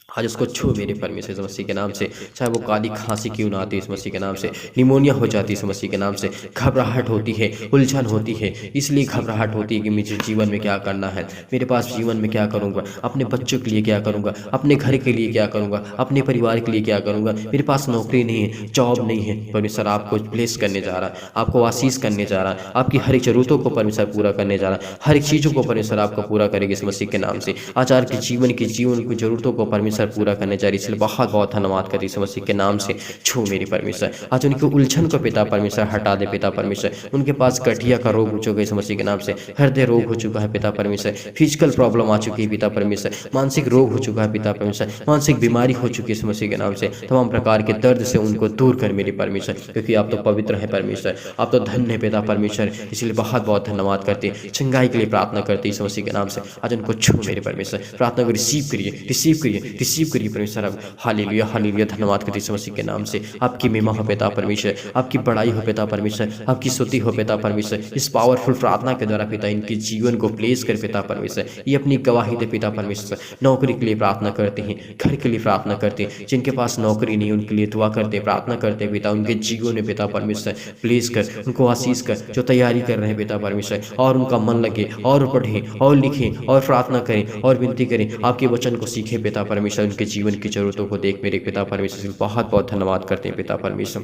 आज उसको छू मेरे परमेश्वर यीशु मसीह के नाम से। चाहे वो काली खांसी क्यों ना आती इस मसीह के नाम से, निमोनिया हो जाती है इस मसीह के नाम से, घबराहट होती है, उलझन होती है, इसलिए घबराहट होती है कि मुझे जीवन में क्या करना है, मेरे पास जीवन में क्या करूँगा, अपने बच्चों के लिए क्या करूँगा, अपने घर के लिए क्या करूँगा, अपने परिवार के लिए क्या करूँगा, मेरे पास नौकरी नहीं है, जॉब नहीं है। परमेश्वर आपको ब्लेस करने जा रहा है, आपको आशीष करने जा रहा है, आपकी हर एक जरूरतों को परमेश्वर पूरा करने जा रहा है, हर एक चीज़ों को परमेश्वर आपको पूरा करेगी इस मसीह के नाम से। आज आपके जीवन की जरूरतों को परमेश्वर पूरा करने जा रही है, इसलिए बहुत बहुत धन्यवाद करती यीशु मसीह के नाम से। छू मेरे परमेश्वर, आज उनके उलझन को पिता परमेश्वर हटा दे पिता परमेश्वर। उनके पास गठिया का रोग हो चुका है यीशु मसीह के नाम से, हृदय रोग हो चुका है पिता परमेश्वर, फिजिकल प्रॉब्लम आ चुकी है पिता परमेश्वर, मानसिक रोग हो चुका है पिता परमेश्वर, मानसिक बीमारी हो चुकी है यीशु मसीह के नाम से। तमाम प्रकार के दर्द से उनको दूर कर मेरे परमेश्वर, क्योंकि आप तो पवित्र है परमेश्वर, आप तो धन्य है पिता परमेश्वर। इसलिए बहुत बहुत धन्यवाद करते हैं, चंगाई के लिए प्रार्थना करते हैं यीशु मसीह के नाम से। आज उनको छू मेरे परमेश्वर, प्रार्थना को रिसीव करिए परमेश्वर। अब हालेलुया हालेलुया, धन्यवाद करते यीशु मसीह के नाम से। आपकी महिमा हो पिता परमेश्वर, आपकी बड़ाई हो पिता परमेश्वर, आपकी स्तुति हो पिता परमेश्वर। इस पावरफुल प्रार्थना के द्वारा पिता इनके जीवन को प्लेस कर पिता परमेश्वर, ये अपनी गवाही दे पिता परमेश्वर। नौकरी के लिए प्रार्थना करते हैं, घर के लिए प्रार्थना करते हैं, जिनके पास नौकरी नहीं उनके लिए दुआ करते, प्रार्थना करते पिता, उनके जीवन में पिता परमेश्वर प्लेस कर, उनको आशीष कर, जो तैयारी कर रहे हैं पिता परमेश्वर, और उनका मन लगे और पढ़ें और लिखें और प्रार्थना करें और विनती करें, आपके वचन को सीखें पिता परमेश्वर। उनके जीवन की जरूरतों को देख मेरे पिता परमेश्वर, बहुत बहुत धन्यवाद करते हैं पिता परमेश्वर।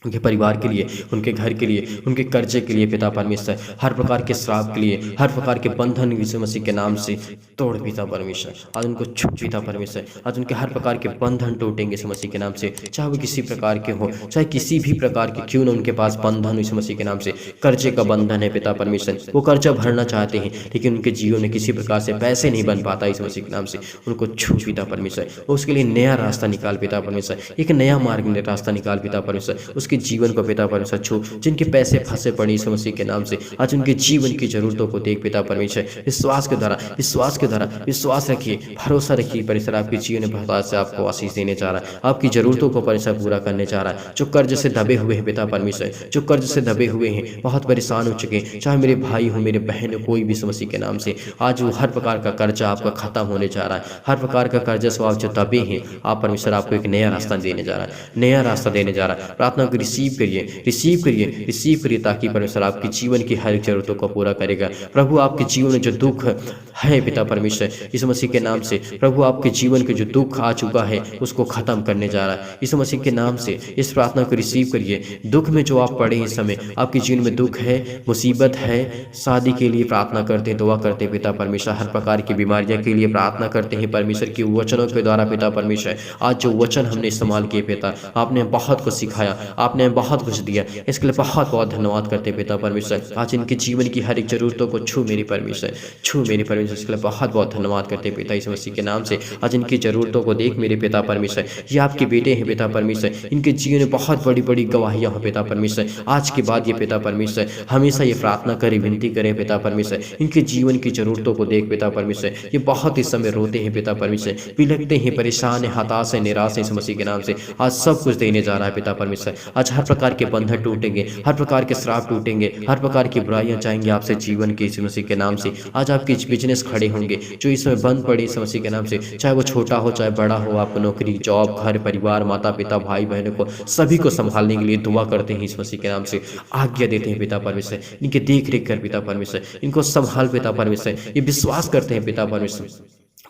उनके परिवार के लिए, उनके घर के लिए, उनके कर्जे के लिए पिता परमेश्वर, हर प्रकार के श्राप के लिए, हर प्रकार के बंधन यीशु मसीह के नाम से तोड़ पिता परमेश्वर। आज उनको छू पिता परमेश्वर, आज उनके हर प्रकार के बंधन टूटेंगे यीशु मसीह के नाम से, चाहे वो किसी प्रकार के हो, चाहे किसी भी प्रकार के क्यों ना उनके पास बंधन यीशु मसीह के नाम से। कर्जे का बंधन है पिता परमेश्वर, वो कर्जा भरना चाहते हैं लेकिन उनके जीवन में किसी प्रकार से पैसे नहीं बन पाता यीशु मसीह के नाम से, उनको छू पिता परमेश्वर। उसके लिए नया रास्ता निकाल पिता परमेश्वर, एक नया मार्ग रास्ता निकाल पिता परमेश्वर, उसके जीवन को पिता परमेश्वर छू। जिनके पैसे फंसे पड़े यीशु मसीह के नाम से, आज उनके जीवन की जरूरतों को देख पिता परमेश्वर। विश्वास के द्वारा विश्वास रखिए, भरोसा रखिए परमेश्वर, आपके जीवन में बहुत से आपको आशीष देने जा रहा है, आपकी जरूरतों को परमेश्वर पूरा करने जा रहा है। जो कर्ज से दबे हुए हैं पिता परमेश्वर, जो कर्ज से दबे हुए हैं, बहुत परेशान हो चुके हैं, चाहे मेरे भाई हो, मेरे बहन हो, कोई भी यीशु मसीह के नाम से, आज वो हर प्रकार का कर्जा आपका खत्म होने जा रहा है। हर प्रकार का कर्जा से आप जो दबे हैं, आप परमेश्वर आपको एक नया रास्ता देने जा रहा है, नया रास्ता देने जा रहा है। प्रार्थना को को रिसीव करिए, रिसीव करिए, रिसीव करिए, ताकि परमेश्वर आपके जीवन की हर जरूरतों को पूरा करेगा। प्रभु आपके जीवन में जो दुख है पिता परमेश्वर, यीशु मसीह के नाम से प्रभु आपके जीवन के जो दुख आ चुका है उसको खत्म करने जा रहा है यीशु मसीह के नाम से। इस प्रार्थना को रिसीव करिए। दुख में जो आप पड़े इस समय, आपके जीवन में दुख है, मुसीबत है, शादी के लिए प्रार्थना करते हैं, दुआ करते हैं पिता परमेश्वर, हर प्रकार की बीमारियां के लिए प्रार्थना करते हैं परमेश्वर की वचनों के द्वारा पिता परमेश्वर। आज जो वचन हमने इस्तेमाल किए पिता, आपने बहुत कुछ सिखाया, आपने बहुत कुछ दिया, इसके लिए बहुत बहुत धन्यवाद करते हैं पिता परमेश्वर। आज इनके जीवन की हर एक जरूरतों को छू मेरी परमेश्वर, छू मेरी परमेश्वर, इसके लिए बहुत बहुत धन्यवाद करते हैं पिता यीशु मसीह के नाम से। आज इनकी जरूरतों को देख मेरे पिता परमेश्वर, ये आपके बेटे हैं पिता परमेश्वर, इनके जीवन में बहुत बड़ी बड़ी गवाहियां हो पिता परमेश्वर। आज के बाद ये पिता परमेश्वर हमेशा ये प्रार्थना करें, विनती करें पिता परमेश्वर, इनके जीवन की जरूरतों को देख पिता परमेश्वर। ये बहुत इस समय रोते हैं पिता परमेश्वर, बिलखते हैं, परेशान है, हताश है, निराश है इस मसीह के नाम से। आज सब कुछ देने जा रहा है पिता परमेश्वर। आज हर प्रकार के बंधन टूटेंगे, हर प्रकार के श्राप टूटेंगे, हर प्रकार की बुराइयां जाएंगी आपसे जीवन के इस मसीह के नाम से। आज आपके बिजनेस खड़े होंगे जो इस समय बंद पड़े इस मसीह के नाम से, चाहे वो छोटा हो चाहे बड़ा हो, आपको नौकरी, जॉब, घर, परिवार, माता पिता, भाई बहनों को सभी को संभालने के लिए दुआ करते हैं इस मसीह के नाम से। आज्ञा देते हैं पिता परमेश्वर, इनके देख रेख कर पिता परमेश्वर, इनको संभाल पिता परमेश्वर। ये विश्वास करते हैं पिता परमेश्वर,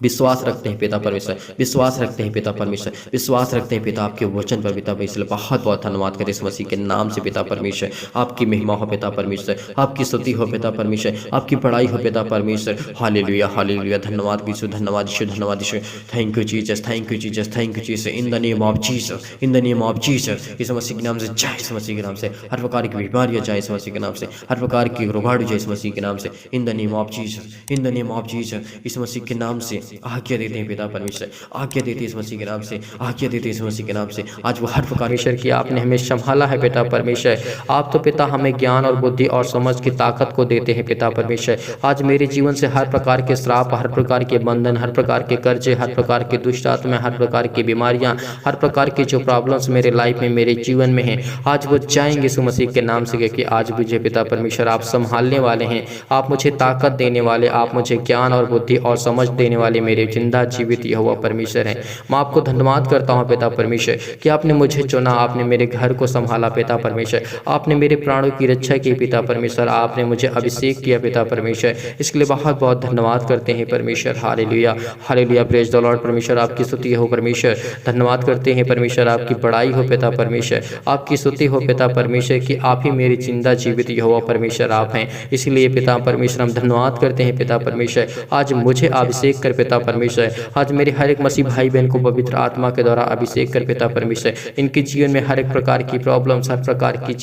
विश्वास रखते हैं पिता परमेश्वर, विश्वास रखते हैं पिता परमेश्वर, विश्वास रखते हैं पिता आपके वचन पर पिता परमेश्वर। बहुत बहुत धन्यवाद करें इस मसीह के नाम से पिता परमेश्वर। आपकी महिमा हो पिता परमेश्वर, आपकी स्तुति हो पिता परमेश्वर, आपकी बड़ाई हो पिता परमेश्वर। हालेलुया, हालेलुया, धन्यवाद यीशु, धन्यवाद यीशु, धन्यवाद Yeshu. Thank you Jesus, thank you Jesus, thank you Jesus, in the name of Jesus, in the name of Jesus. इस मसीह के नाम से जय, इस मसीह के नाम से हर प्रकार की बीमारियां जाए इस मसीह के नाम से, हर प्रकार की रुकावट जाए इस मसीह के नाम से, इन the name of Jesus, in the name of Jesus. इस मसीह के नाम से आज्ञा देते हैं पिता परमेश्वर, आज्ञा देते इस मसीह के नाम से, आज्ञा देते इस मसीह के नाम से। आज वो हर प्रकार परमेश्वर की आपने हमें संभाला है पिता परमेश्वर। आप तो पिता हमें ज्ञान और बुद्धि और समझ की ताकत को देते हैं पिता परमेश्वर। आज मेरे जीवन से हर प्रकार के श्राप, हर प्रकार के बंधन, हर प्रकार के कर्जे, हर प्रकार के दुष्ट आत्मा, हर प्रकार की बीमारियां, हर प्रकार की जो प्रॉब्लम्स मेरे लाइफ में, मेरे जीवन में हैं, आज वो जाएंगे यीशु मसीह के नाम से। कि आज मुझे पिता परमेश्वर आप संभालने वाले हैं, आप मुझे ताकत देने वाले, आप मुझे ज्ञान और बुद्धि और समझ देने वाले मेरे जिंदा जीवित यहोवा परमेश्वर है। मैं आपको धन्यवाद करता हूँ पिता परमेश्वर कि आपने मुझे चुना, आपने मेरे घर को संभाला पिता परमेश्वर, आपने मेरे प्राणों की रक्षा की पिता परमेश्वर, आपने मुझे अभिषेक किया पिता परमेश्वर। इसके लिए बहुत बहुत धन्यवाद करते हैं परमेश्वर। Hallelujah, hallelujah, praise the Lord परमेश्वर। आपकी स्तुति हो परमेश्वर, धन्यवाद करते हैं परमेश्वर। आपकी बड़ाई हो पिता परमेश्वर, आपकी स्तुति हो पिता परमेश्वर कि आप ही मेरी जिंदा जीवित यहोवा परमेश्वर आप हैं। इसलिए पिता परमेश्वर हम धन्यवाद करते हैं पिता परमेश्वर। आज मुझे अभिषेक कर पिता परमेश्वर, आज मेरे हर एक मसीह भाई बहन को पवित्र आत्मा के द्वारा अभिषेक कर पिता परमेश्वर। इनके जीवन में हर एक प्रकार की प्रॉब्लम्स, हर प्रकार की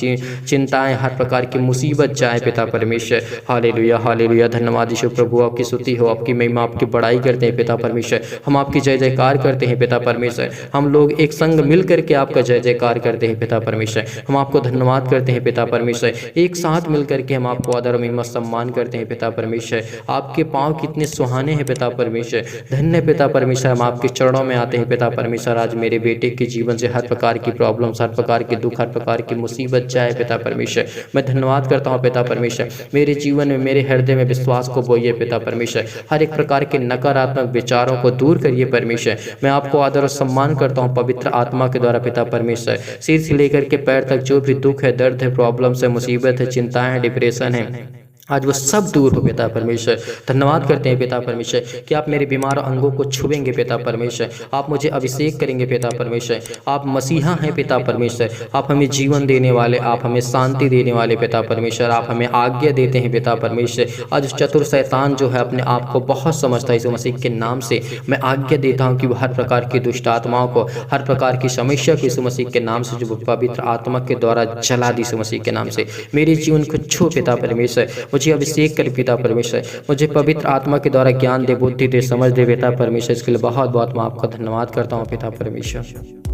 चिंताएं, हर प्रकार की मुसीबत जाए पिता परमेश्वर। हालेलुया, हालेलुया, धन्यवाद यीशु प्रभु। आपकी स्तुति हो, आपकी महिमा, आपकी बड़ाई करते हैं पिता परमेश्वर। हम आपकी जय जयकार करते हैं पिता परमेश्वर। हम लोग एक संग मिल करके आपका जय जयकार करते हैं पिता परमेश्वर। हम आपको धन्यवाद करते हैं पिता परमेश्वर। एक साथ मिल करके हम आपको आदर महिमा सम्मान करते हैं पिता परमेश्वर। आपके पाँव कितने सुहाने हैं पिता परमेश्वर। धन्य पिता परमेश्वर, हम आपके चरणों में आते हैं पिता परमेश्वर। आज मेरे बेटे के जीवन से हर प्रकार की प्रॉब्लम्स, हर प्रकार के दुख, हर प्रकार की मुसीबत जाए पिता परमेश्वर। मैं धन्यवाद करता हूँ पिता परमेश्वर। मेरे जीवन में, मेरे हृदय में विश्वास को बोइए पिता परमेश्वर। हर एक प्रकार के नकारात्मक विचारों को दूर करिए परमेश्वर। मैं आपको आदर और सम्मान करता हूँ पवित्र आत्मा के द्वारा पिता परमेश्वर। सिर से लेकर के पैर तक जो भी दुख है, दर्द है, प्रॉब्लम्स है, मुसीबत है, चिंताएं हैं, डिप्रेशन है, आज वो सब दूर हो पिता परमेश्वर। धन्यवाद करते हैं पिता परमेश्वर कि आप मेरे बीमार अंगों को छुएंगे पिता परमेश्वर। आप मुझे अभिषेक करेंगे पिता परमेश्वर। आप मसीहा हैं पिता परमेश्वर। आप हमें जीवन देने वाले, आप हमें शांति देने वाले पिता परमेश्वर। आप हमें आज्ञा देते हैं पिता परमेश्वर। आज उस चतुर शैतान जो है अपने आप को बहुत समझता है, इस मसीह के नाम से मैं आज्ञा देता हूँ कि वो हर प्रकार की दुष्ट आत्माओं को, हर प्रकार की समस्या को इस मसीह के नाम से, जो पवित्र आत्मा के द्वारा जला दी, इस मसीह के नाम से मेरे जीवन को छू पिता परमेश्वर। मुझे अभिषेक कर पिता परमेश्वर। मुझे पवित्र आत्मा के द्वारा ज्ञान दे, बुद्धि दे, समझ दे पिता परमेश्वर। इसके लिए बहुत बहुत मैं आपका धन्यवाद करता हूँ पिता परमेश्वर।